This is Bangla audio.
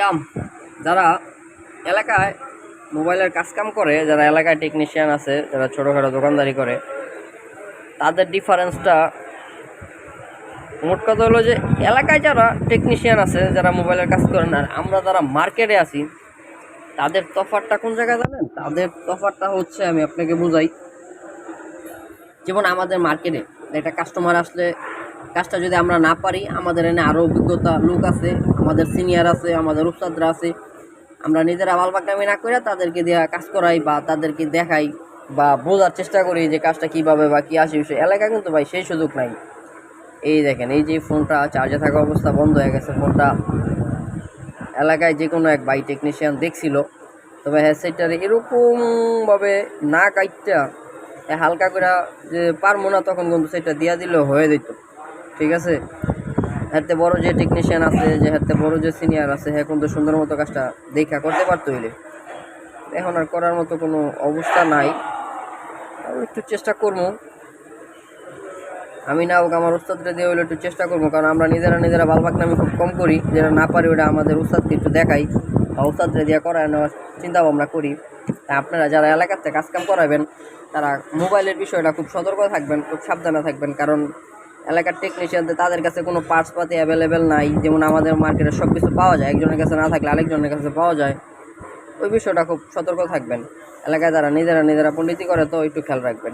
কাম যারা এলাকায় মোবাইলের কাজ কাম করে, যারা এলাকায় টেকনিশিয়ান আছে, যারা ছোটোখাটো দোকানদারি করে, তাদের ডিফারেন্সটা মোট কথা হলো যে এলাকায় যারা টেকনিশিয়ান আছে, যারা মোবাইলের কাজ করেন, আর আমরা যারা মার্কেটে আছি, তাদের তফাৎটা কোন জায়গায় জানেন? তাদের তফাৎটা হচ্ছে, আমি আপনাকে বুঝাই। যেমন আমাদের মার্কেটে একটা কাস্টমার আসলে কাজটা যদি আমরা না পারি, আমাদের এনে আরও অভিজ্ঞতা লোক আছে, আমাদের সিনিয়র আছে, আমাদের উস্তাদরা আছে, আমরা নিজেরা বালবাকনামি না করে তাদেরকে দেওয়া কাজ করাই বা তাদেরকে দেখাই বা বোঝার চেষ্টা করি যে কাজটা কীভাবে বা কী আসে বিষয়। এলাকায় কিন্তু ভাই সেই সুযোগ নাই। এই দেখেন, এই যে ফোনটা চার্জে থাকা অবস্থা বন্ধ হয়ে গেছে, ফোনটা এলাকায় যে কোনো এক ভাই টেকনিশিয়ান দেখছিল, তবে হ্যাডসেটটার এরকমভাবে না কাটটা হালকা করে যে পারবো না, তখন কিন্তু সেটা দিয়া দিলেও হয়ে যেত। ঠিক আছে, হাতে বড় যে টেকনিশিয়ান আছে, যে হাতে বড় যে সিনিয়র আছে, হ্যাঁ কিন্তু সুন্দর মতো কাজটা দেখা করতে পারতো হইলে। এখন আর করার মতো কোনো অবস্থা নাই। একটু চেষ্টা করবো, আমি না হোক আমার উস্তাদরে দিয়ে হইলে একটু চেষ্টা করবো, কারণ আমরা নিজেরা বালবাকনামি খুব কম করি। যেটা না পারি ওটা আমাদের উস্তাদকে একটু দেখাই বা উস্তাদরে দিয়ে করায় নেওয়ার চিন্তা ভাবনা করি। আপনারা যারা এলাকাতে কাজকাম করাবেন, তারা মোবাইলের বিষয়টা খুব সতর্ক থাকবেন, খুব সাবধানে থাকবেন, কারণ এলাকার টেকনিশিয়ানদের তাদের কাছে কোনো পার্টস পাতি অ্যাভেলেবেল নাই। যেমন আমাদের মার্কেটে সব কিছু পাওয়া যায়, একজনের কাছে না থাকলে আরেকজনের কাছে পাওয়া যায়। ওই বিষয়টা খুব সতর্ক থাকবেন। এলাকায় যারা নিজেরা পণ্ডিতি করে, তো একটু খেয়াল রাখবেন।